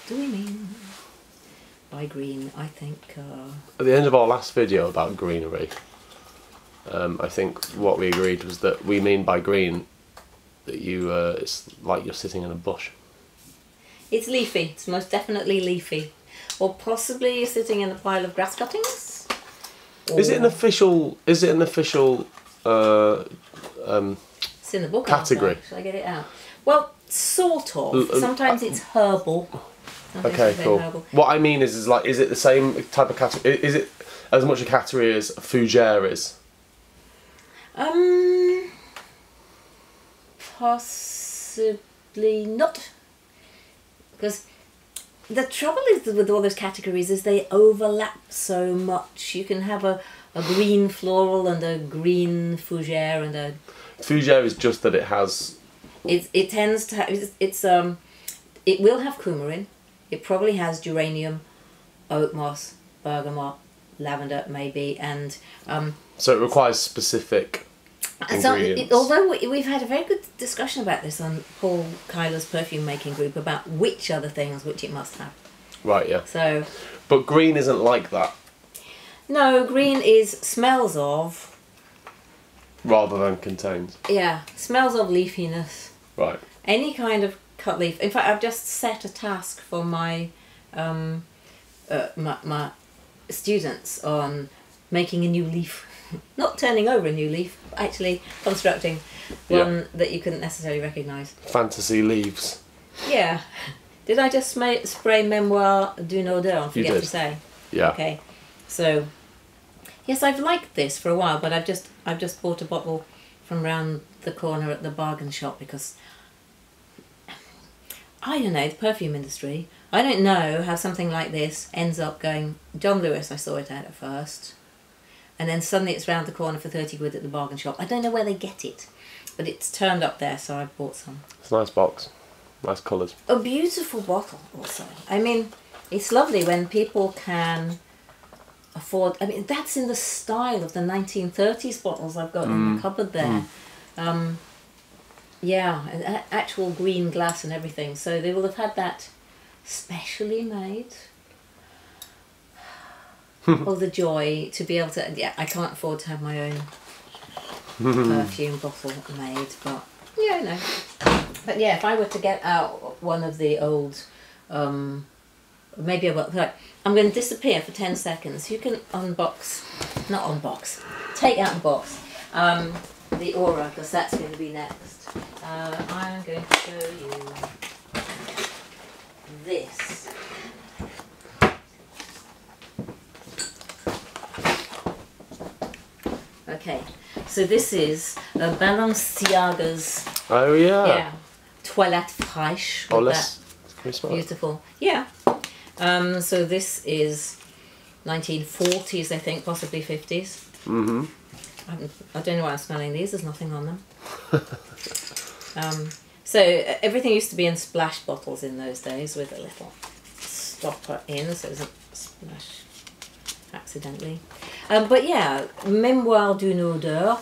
do we mean by green? I think... At the end of our last video about greenery, I think what we agreed was that we mean by green that it's like you're sitting in a bush. It's leafy. It's most definitely leafy. Or possibly you're sitting in a pile of grass cuttings. Or Is it an official? It's in the book category. Also. Should I get it out? Well, sort of. Sometimes it's herbal. Sometimes Okay, it's cool. herbal. What I mean is like, is it the same type of category? Is it as much a category as fougere is? Possibly not. Because the trouble is with all those categories is they overlap so much. You can have a green floral and a green fougere and a... Fougere is just that it has... It tends to have... It will have coumarin. It probably has geranium, oak moss, bergamot, lavender maybe, and... so it requires specific ingredients. Although we've had a very good discussion about this on Paul Kyler's perfume making group about which other things which it must have. Right, yeah. So... But green isn't like that. No, green is smells of... Rather than contains. Yeah, smells of leafiness. Right. Any kind of cut leaf. In fact, I've just set a task for my my students on making a new leaf. Not turning over a new leaf, but actually constructing one that you couldn't necessarily recognise. Fantasy leaves. Yeah. Did I just spray Memoir d'une odeur and forget to say? Yeah. Okay. So, yes, I've liked this for a while, but I've just bought a bottle from round the corner at the bargain shop because I don't know, the perfume industry. I don't know how something like this ends up going. John Lewis, I saw it at first, and then suddenly it's round the corner for 30 quid at the bargain shop. I don't know where they get it, but it's turned up there, so I bought some. It's a nice box, nice colours. A beautiful bottle, also. I mean, it's lovely when people can afford. I mean, that's in the style of the 1930s bottles I've got in the cupboard there. Yeah, and actual green glass and everything. So they will have had that specially made. Oh, the joy to be able to... Yeah, I can't afford to have my own perfume bottle made, but yeah, no. But yeah, if I were to get out one of the old... maybe I'm going to disappear for 10 seconds. You can take out the box. The aura, because that's going to be next. I'm going to show you this. Okay, so this is Balenciaga's. Oh yeah. Yeah, Toilette Fraîche. Oh, let's. Can we smell Beautiful. Yeah. So this is 1940s, I think, possibly 50s. Mm-hmm. I don't know why I'm smelling these. There's nothing on them. So everything used to be in splash bottles in those days with a little stopper in, so it doesn't splash accidentally. But yeah, Memoir d'une odeur.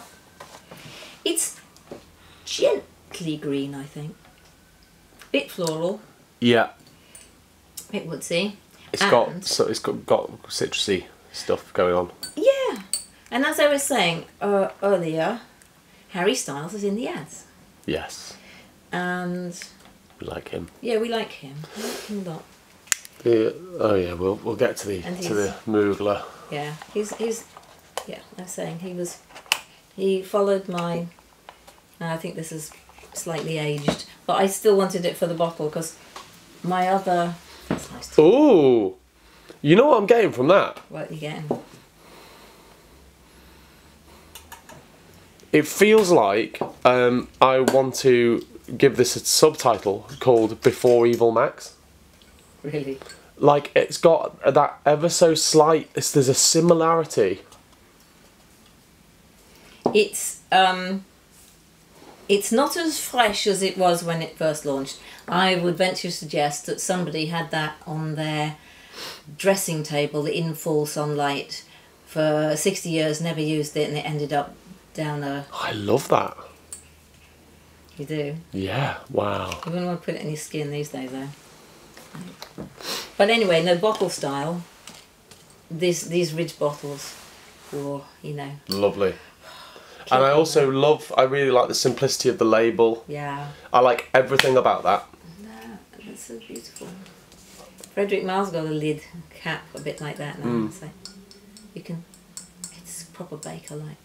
It's gently green, I think. Bit floral. Yeah. Bit woodsy. It's got citrusy stuff going on. Yeah. And as I was saying earlier, Harry Styles is in the ads. Yes. And we like him. Yeah, we like him. We like him a lot. Oh yeah, we'll get to the Mugler. Yeah, he's yeah. I was saying he followed my. I think this is slightly aged, but I still wanted it for the bottle because my other. That's nice. Oh, you know what I'm getting from that? What are you getting? It feels like I want to give this a subtitle called Before Evil Max. Really? Like, it's got that ever so slight... There's a similarity. It's not as fresh as it was when it first launched. I would venture to suggest that somebody had that on their dressing table in full sunlight for 60 years, never used it, and it ended up down a... I love that. You do? Yeah, wow. You wouldn't want to put it in your skin these days, though. But anyway, no bottle style. These ridge bottles, or you know. Lovely. And I also I really like the simplicity of the label. Yeah. I like everything about that. No, that's so beautiful. Frederick Miles got a lid cap a bit like that now. So you can, it's proper Baker light.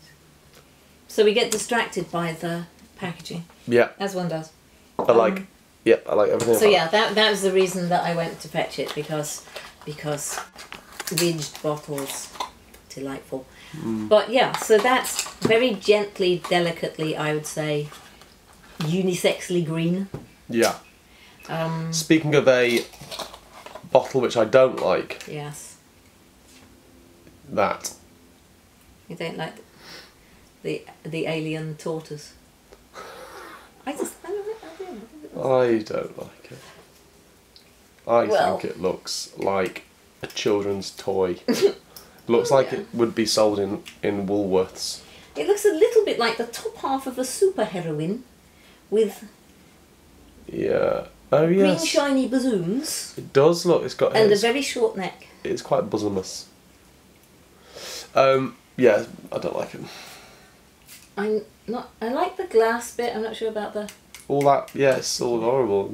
So we get distracted by the packaging. Yeah. As one does. I like everything. So yeah, that was the reason that I went to fetch it, because ridged bottles, delightful. But yeah, so that's very gently, delicately, I would say, unisexly green. Yeah. Speaking of a bottle which I don't like. Yes. That. You don't like the alien tortoise? I don't. I don't like it. I think it looks like a children's toy. Looks like it would be sold in Woolworths. It looks a little bit like the top half of a superheroine with oh yes, green shiny bosoms. It does look. It's got and a very short neck. It's quite bosomous. Yeah, I don't like it. I like the glass bit. I'm not sure about the. All that, yeah, it's all horrible.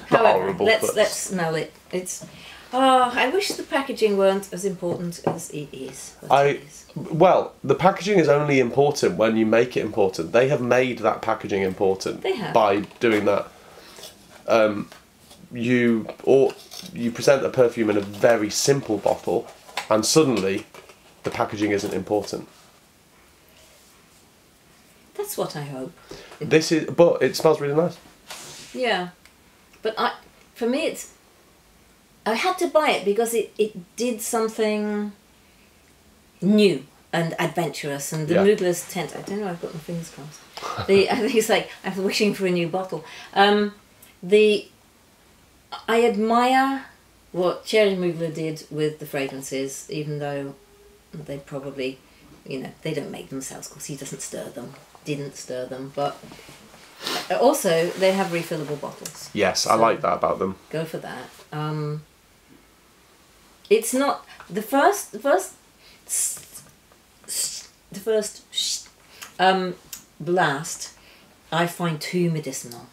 However, horrible. Let's smell it. It's. Oh, I wish the packaging weren't as important as it is. Well, the packaging is only important when you make it important. They have made that packaging important. They have. By doing that. You present a perfume in a very simple bottle, and suddenly, the packaging isn't important. That's what I hope. But it smells really nice. Yeah, but for me, I had to buy it because it did something new and adventurous, and the Mugler's tent. I don't know. I've got my fingers crossed. I think it's like I'm wishing for a new bottle. I admire what Thierry Mugler did with the fragrances, even though they probably, they don't make themselves because he doesn't stir them. Didn't stir them, but also they have refillable bottles. Yes, so I like that about them. Go for that. It's not the first blast. I find too medicinal,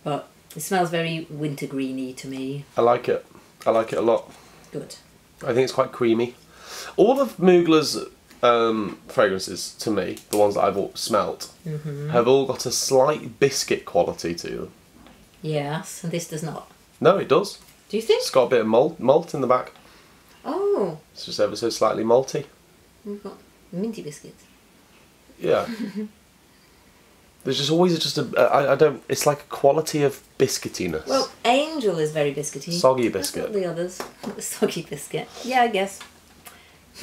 but it smells very wintergreeny to me. I like it. I like it a lot. Good. I think it's quite creamy. All of Mugler's fragrances, to me, the ones that I've smelt, have all got a slight biscuit quality to them. Yes, and this does not. No, it does. Do you think? It's got a bit of malt in the back. Oh. It's just ever so slightly malty. We've got minty biscuits. Yeah. There's just always it's like a quality of biscuitiness. Well, Angel is very biscuity. Soggy biscuit. That's not the others. The soggy biscuit. Yeah, I guess.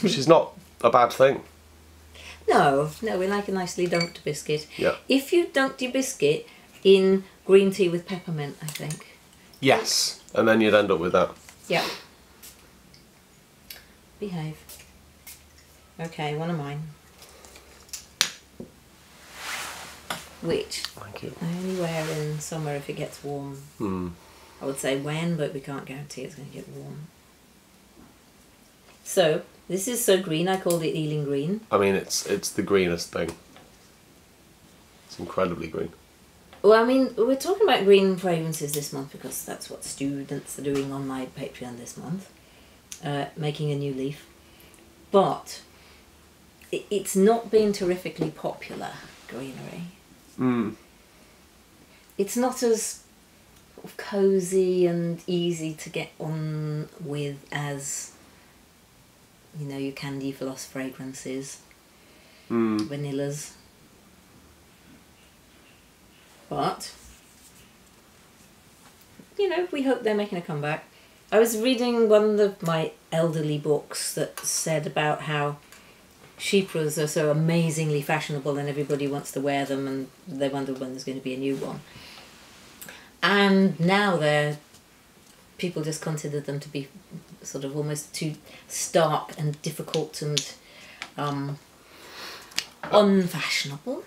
Which is not a bad thing. No, we like a nicely dunked biscuit. Yeah. If you dunked your biscuit in green tea with peppermint, I think. Yes. And then you'd end up with that. Yeah. Behave. Okay, one of mine. Which Thank you. I only wear in summer if it gets warm. I would say when, but we can't guarantee it's going to get warm. So, this is so green, I called it Ealing Green. I mean, it's the greenest thing. It's incredibly green. Well, I mean, we're talking about green fragrances this month because that's what students are doing on my Patreon this month. Making a new leaf. But it's not been terrifically popular, Greenery. It's not as cosy and easy to get on with as, your Candy Floss fragrances, vanillas. But, we hope they're making a comeback. I was reading one of my elderly books that said about how chypres are so amazingly fashionable and everybody wants to wear them and they wonder when there's going to be a new one. And now people just consider them to be sort of almost too stark and difficult and unfashionable.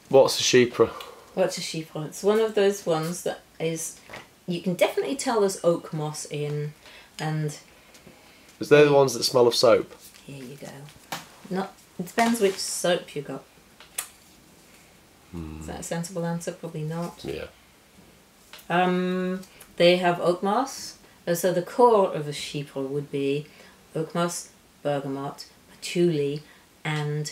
What's a chypre? What's a chiffon? It's one of those ones that is, you can definitely tell there's oak moss in, and... Is they the ones that smell of soap? Here you go. Not. It depends which soap you got. Is that a sensible answer? Probably not. Yeah. They have oak moss. So the core of a chiffon would be oak moss, bergamot, patchouli, and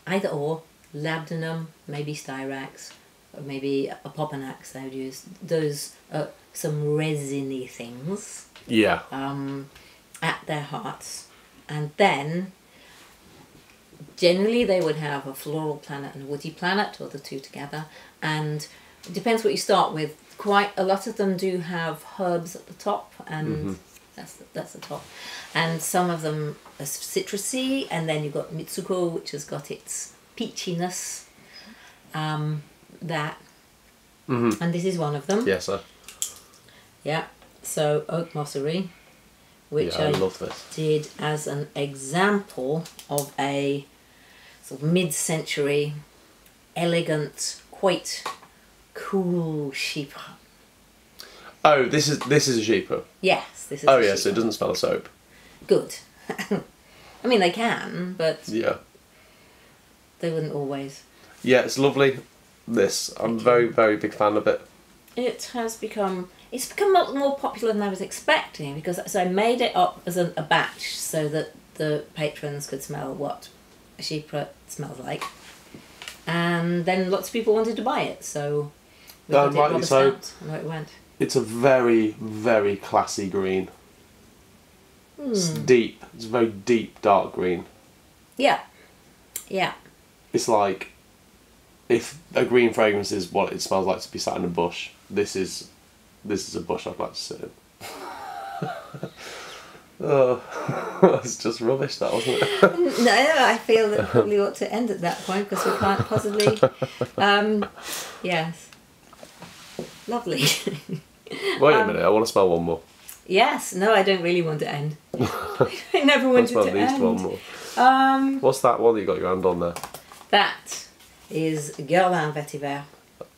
either or labdanum, maybe styrax, or maybe a popanax. I would use those some resiny things. Yeah. At their hearts, and then generally they would have a floral planet and a woody planet, or the two together, and it depends what you start with. Quite a lot of them do have herbs at the top, and that's the top, and some of them are citrusy, and then you've got mitsuko, which has got its peachiness, and this is one of them. Yes, sir. Yeah, so oak mossery, which I love this. did as an example of a sort of mid-century, elegant, quite cool chiffon. Oh, this is a chiffon. Yes, this is. Oh a yeah, chiffon. so it doesn't smell of soap. Good. I mean, they can, but Yeah. they wouldn't always. Yeah, it's lovely. This, I'm very, very big fan of it. It's become a lot more popular than I was expecting, because so I made it up as a batch so that the patrons could smell what a chiffon smells like, and then lots of people wanted to buy it, so we got it rather stamped, and away it went. It's a very, very classy green. It's deep. It's a very deep, dark green. Yeah. Yeah. It's like, if a green fragrance is what it smells like to be sat in a bush, this is a bush I'd like to sit in. Oh, that's just rubbish, that, wasn't it? No, I feel that probably ought to end at that point, because we can't possibly. Yes. Lovely. Wait a minute, I want to smell one more. Yes. No, I don't really want to end. I never wanted to at least end. one more. What's that one that you got your hand on there? That is Guerlain Vetiver.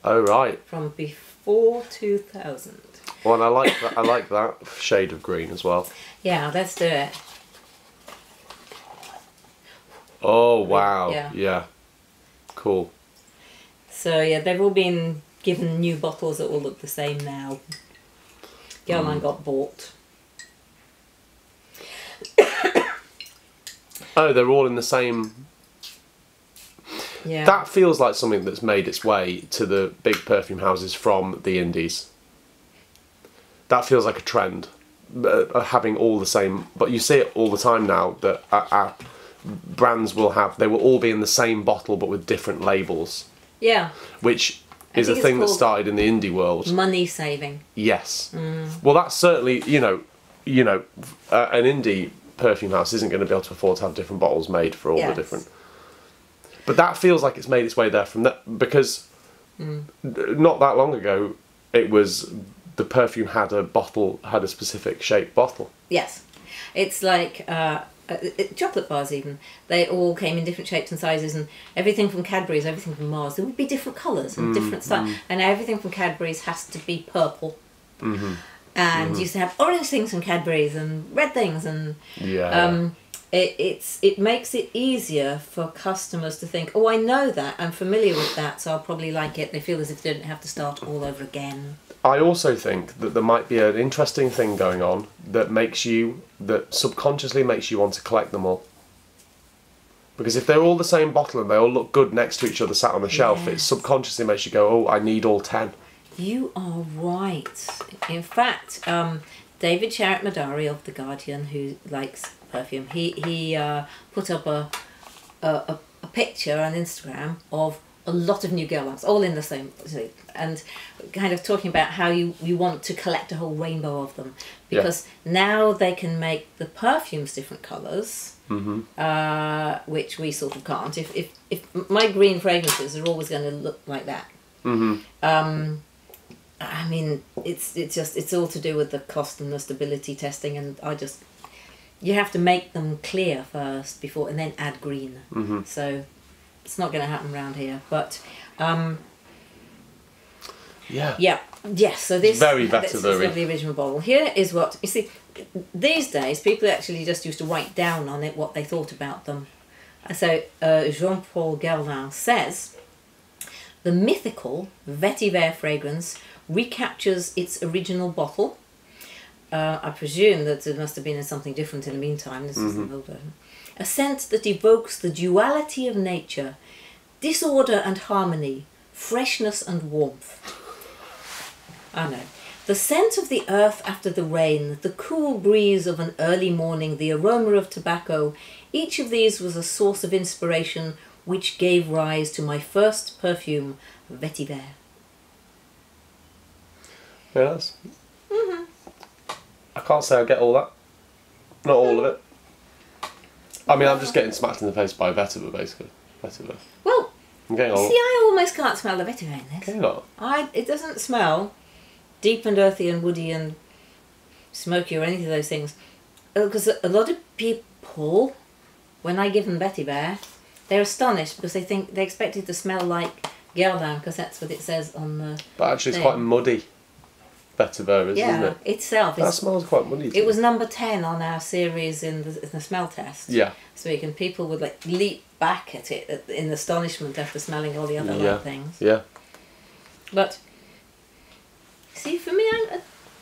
Oh right. From before 2000. Well, and I like that. I like that shade of green as well. Yeah, let's do it. Oh wow! Yeah. Yeah. Cool. So yeah, they've all been given new bottles that all look the same now. Guerlain got bought. Oh, they're all in the same. Yeah. That feels like something that's made its way to the big perfume houses from the indies. That feels like a trend, having all the same. But you see it all the time now that brands will have. They will all be in the same bottle but with different labels. Yeah. Which is a thing that started in the indie world. Money saving. Yes. Well, that's certainly an indie perfume house isn't going to be able to afford to have different bottles made for all the different. But that feels like it's made its way there from that, because not that long ago it was the perfume had a specific shaped bottle. Yes, it's like chocolate bars even. They all came in different shapes and sizes, and everything from Cadbury's, everything from Mars, there would be different colours and different styles, and everything from Cadbury's has to be purple. And you used to have orange things from Cadbury's and red things, and it makes it easier for customers to think, oh, I know that, I'm familiar with that, so I'll probably like it. They feel as if they don't have to start all over again. I also think that there might be an interesting thing going on that subconsciously makes you want to collect them all. Because if they're all the same bottle and they all look good next to each other sat on the shelf, it subconsciously makes you go, oh, I need all 10. You are right. In fact, David Sharratt Madari of The Guardian, who likes perfume, he put up a picture on Instagram of a lot of new Guerlains, all in the same, and kind of talking about how you want to collect a whole rainbow of them, because now they can make the perfumes different colours, which we sort of can't. If my green fragrances are always going to look like that. I mean, it's all to do with the cost and the stability testing, and you have to make them clear first before, and then add green. So it's not going to happen around here, but Yeah. Yeah. Yes. So this Very this is vetiver-y. from the original bottle. Here is what you see. These days, people actually just used to write down on it what they thought about them. So Jean-Paul Galvin says, the mythical vetiver fragrance recaptures its original bottle. I presume that it must have been in something different in the meantime. This is the old version. A scent that evokes the duality of nature, disorder and harmony, freshness and warmth. I know. The scent of the earth after the rain, the cool breeze of an early morning, the aroma of tobacco, each of these was a source of inspiration which gave rise to my first perfume, vetiver. Yes. I can't say I get all that. Not all of it. I mean, I'm just getting smacked in the face by vetiver, basically. Vetiver. Well, I'm getting all. see, I almost can't smell the vetiver in this. Can you not? It doesn't smell deep and earthy and woody and smoky or any of those things. Because a lot of people, when I give them vetiver, they're astonished because they expect it to smell like Guerlain, because that's what it says on the But actually, it's thing. quite muddy. Vetiver is, isn't it? Itself. That smells quite muddy. It was number 10 on our series in the smell test. Yeah. So people would like leap back at it in astonishment after smelling all the other light things. Yeah. But see, for me,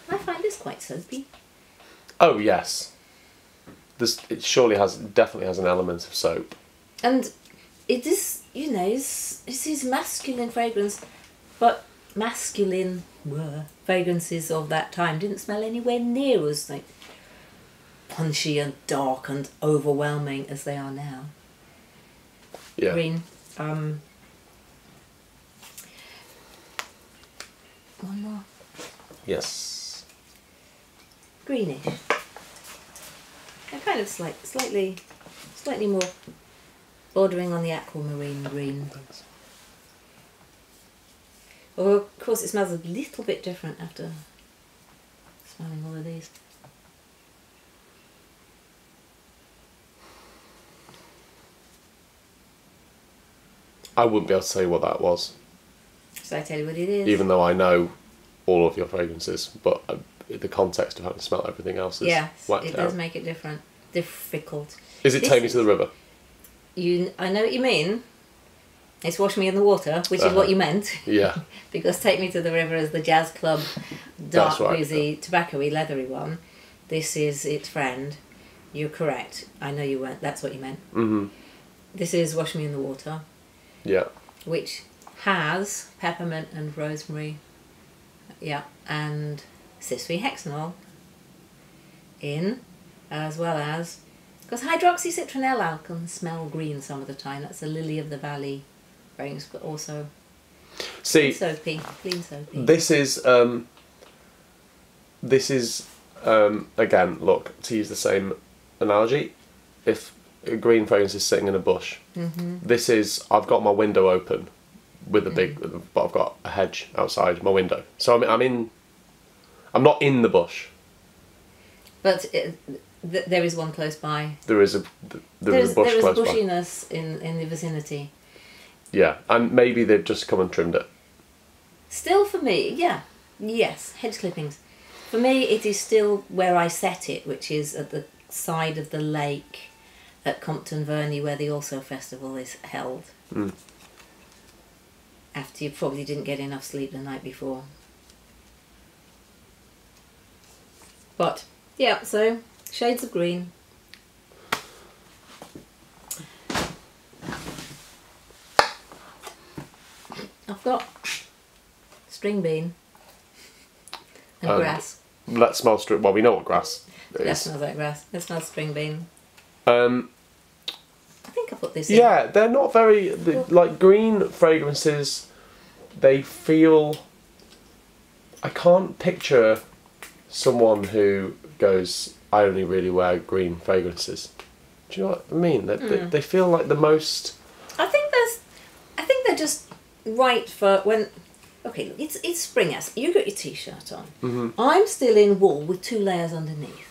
I find this quite soapy. Oh yes. It definitely has an element of soap. And it is, it's his masculine fragrance, but masculine fragrances of that time didn't smell anywhere near as like punchy and dark and overwhelming as they are now. Yeah. Green. One more. Yes. Greenish. They're kind of slightly more bordering on the aquamarine green. Thanks. Although, of course, it smells a little bit different after smelling all of these. I wouldn't be able to tell you what that was. Shall I tell you what it is? Even though I know all of your fragrances, but the context of having to smell everything else is whacked it out. does make it difficult. Is it Take Me to the River? I know what you mean. It's Wash Me in the Water, which is what you meant. Yeah. Because Take Me to the River is the Jazz Club dark, right, greasy, tobacco-y, leathery one. This is its friend. You're correct. I know you weren't. That's what you meant. Mm-hmm. This is Wash Me in the Water, Yeah. which has peppermint and rosemary, and cis-3-hexanol in, as well as, because hydroxycitronella can smell green some of the time. That's a lily of the valley fragrance, but also See, clean soapy. This is again, look, to use the same analogy, if a green fragrance is sitting in a bush, this is, I've got my window open with but I've got a hedge outside my window. So I'm not in the bush. But there is one close by. There is a bush there is close by. bushiness in the vicinity. Yeah, and maybe they've just come and trimmed it. Still for me, yes, hedge clippings. For me, it is still where I set it, which is at the side of the lake at Compton Verney, where the Also Festival is held. Mm. After you probably didn't get enough sleep the night before. But, yeah, so, shades of green. I've got string bean and grass. That smells true. Well, we know what grass That is. smells like grass. That smells string bean. Um, I think I put this in. yeah, they're not very like green fragrances. They feel. I can't picture someone who goes, I only really wear green fragrances. Do you know what I mean? They feel like the most. I think they're just right for when. Okay, look, it's spring as you got your t-shirt on. Mm-hmm. I'm still in wool with 2 layers underneath.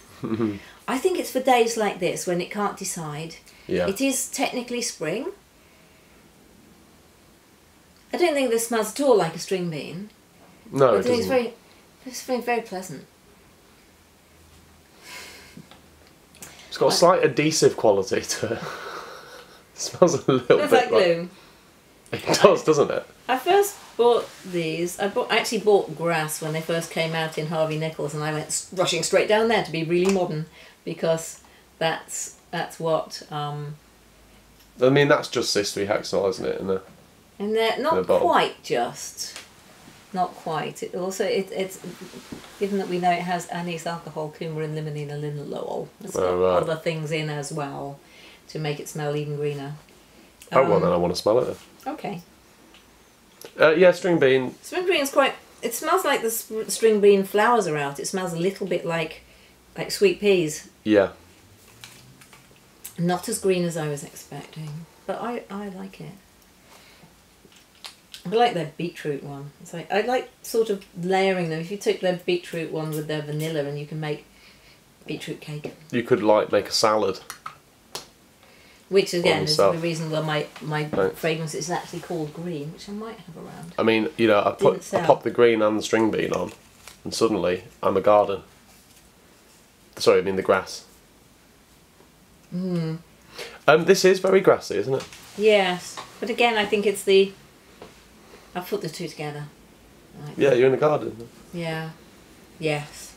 I think it's for days like this when it can't decide. Yeah. It is technically spring. I don't think this smells at all like a string bean. No, But it doesn't. it's very pleasant. It's got a slight adhesive quality to it. It smells a little Smells bit like glue. It does, doesn't it? I first bought these. I actually bought grass when they first came out in Harvey Nichols, and I went rushing straight down there to be really modern, because that's what. I mean, that's just cysteine, isn't it? And they're not quite just. Not quite. It also it's given that we know it has anise, alcohol, coumarin, limonene, and linalool. It's got other things in as well to make it smell even greener. Oh well, then I want to smell it. Okay. Yeah, string bean. String bean is quite. It smells like the string bean flowers are out. It smells a little bit like sweet peas. Yeah. Not as green as I was expecting, but I like it. I like their beetroot one. It's like I like sort of layering them. If you took their beetroot one with their vanilla, and you can make beetroot cake. You could make a salad. Which again is the reason why my fragrance is actually called green, which I might have around. I mean, I pop the green and the string bean on, and suddenly I'm a garden. Sorry, I mean the grass. This is very grassy, isn't it? Yes, but again, I think it's I've put the two together. Yeah, you're in the garden. Yeah. Yes.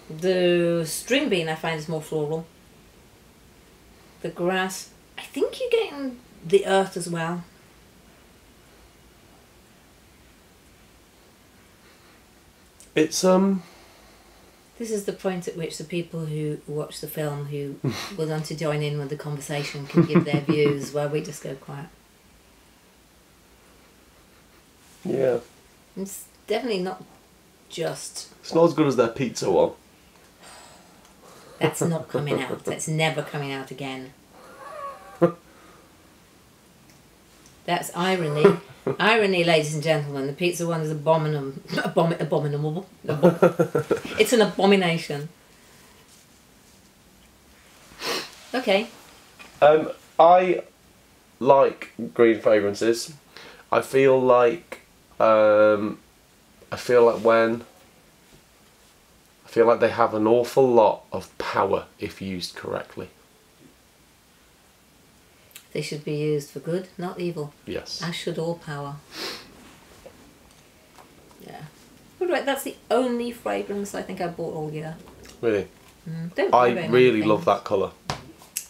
The string bean I find is more floral. The grass, I think you're getting the earth as well. It's This is the point at which the people who watch the film who will want to join in with the conversation can give their views, while we just go quiet. Yeah. It's definitely not just... It's not as good as their pizza one. That's not coming out. That's never coming out again. That's irony. Irony, ladies and gentlemen. The pizza one is abominable. It's an abomination. Okay. I like green fragrances. I feel like they have an awful lot of power if used correctly. They should be used for good, not evil. Yes. As should all power. Yeah. All right, that's the only fragrance I think I bought all year. Really? Don't I really love that colour.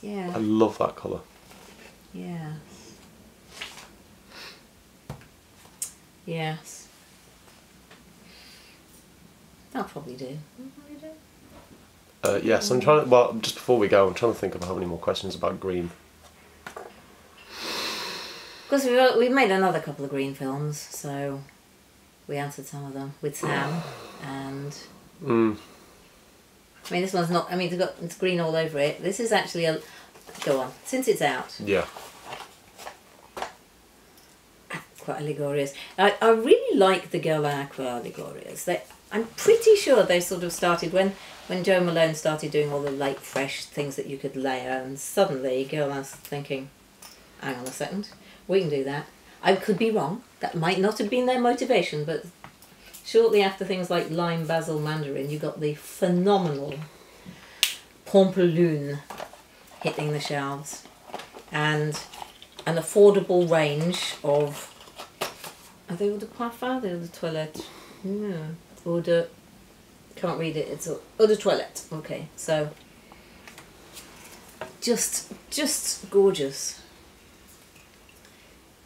Yeah. I love that colour. Yeah. Yes. I'll probably do. Yes, I'm trying to, well, just before we go, I'm trying to think if I have any more questions about green. Because we've made another couple of green films, so we answered some of them with Sam, and I mean, this one's not. I mean, it's green all over it. This is actually a. Go on, since it's out. Yeah. Aqua Allegorias. I really like the Guerlain Aqua Allegorias. I'm pretty sure they sort of started when Joe Malone started doing all the fresh things that you could layer, and suddenly Guerlain's thinking, hang on a second. We can do that. I could be wrong. That might not have been their motivation, but shortly after things like lime, basil, mandarin, you got the phenomenal Pampelune hitting the shelves, and an affordable range of. Are they eau de parfum? They're eau de toilette. No, eau de. Can't read it. It's eau de toilette. Okay, so just gorgeous.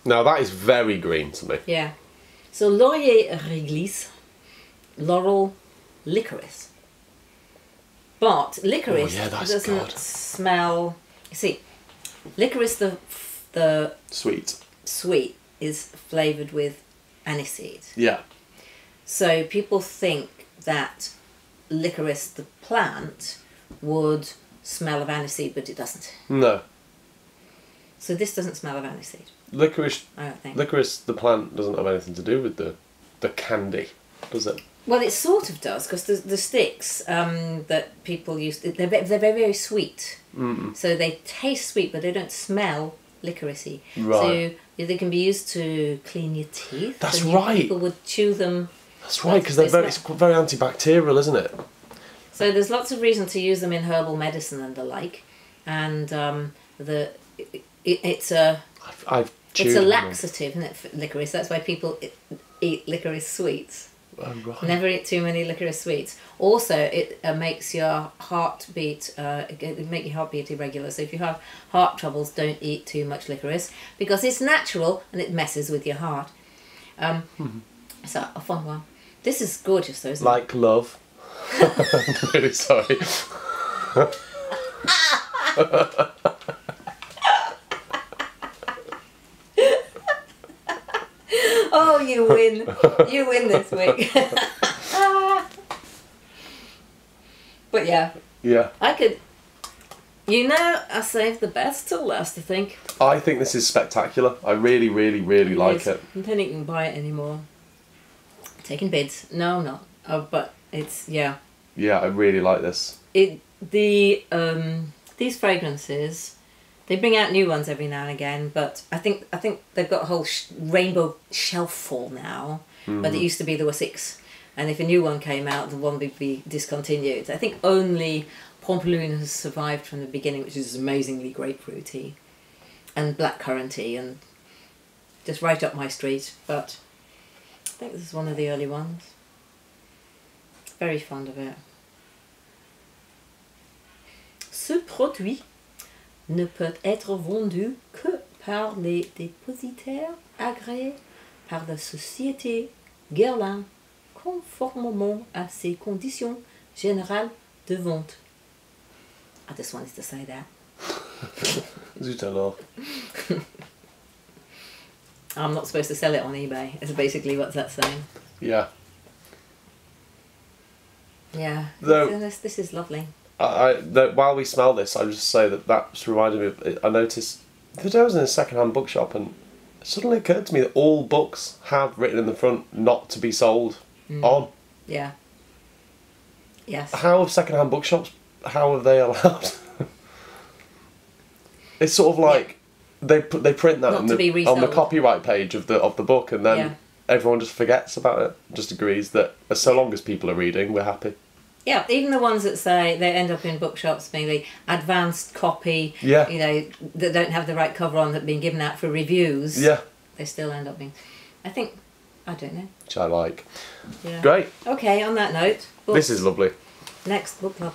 Now that is very green to me. Yeah. So Laurier Réglisse, laurel, licorice. But licorice doesn't smell. You see, licorice the sweet is flavoured with aniseed. Yeah. So people think that licorice, the plant, would smell of aniseed, but it doesn't. No. So this doesn't smell of aniseed. Licorice, I don't think. Licorice, the plant, doesn't have anything to do with the candy, does it? Well, it sort of does, because the sticks that people use, they're very sweet. So they taste sweet, but they don't smell licoricey. Right. So they can be used to clean your teeth. That's and right. People would chew them That's right, because it's very antibacterial, isn't it? So there's lots of reason to use them in herbal medicine and the like, and it's a laxative, isn't it, licorice? That's why people eat licorice sweets. Oh, right. Never eat too many licorice sweets. Also, it makes your heartbeat irregular. So if you have heart troubles, don't eat too much licorice because it's natural and it messes with your heart. So a fun one. This is gorgeous, though, isn't it? Like love. I'm really sorry. Oh, you win. You win this week. But yeah. Yeah. I could... You know, I saved the best till last, I think. I think this is spectacular. I really, really, really like it. I don't think you can buy it anymore. Taking bids. No, I'm not. Oh, but it's, yeah. Yeah, I really like this. These fragrances, they bring out new ones every now and again, but I think they've got a whole rainbow shelf full now. But it used to be there were 6, and if a new one came out, the one would be discontinued. I think only Pampelune has survived from the beginning, which is amazingly grapefruity, and blackcurranty, and just right up my street. But I think this is one of the early ones. Very fond of it. Ce produit ne peut être vendu que par les dépositaires agréés par la société Guerlain, conformément à ses conditions générales de vente. I just wanted to say that. Zut alors. I'm not supposed to sell it on eBay. It's basically what's that saying. Yeah. Yeah. Though, this is lovely. While we smell this, I just say that's reminded me of... I noticed the other day I was in a second-hand bookshop and it suddenly occurred to me that all books have written in the front not to be sold on. Yeah. Yes. How have second-hand bookshops... How have they allowed? It's sort of like they print that on the copyright page of the book, and then everyone just forgets about it. Just agrees that so long as people are reading, we're happy. Yeah, even the ones that say they end up in bookshops being the advanced copy, you know, that don't have the right cover on, that being given out for reviews. Yeah. They still end up being. I don't know. Which I like. Yeah. Great. Okay, on that note. This is lovely. Next book club.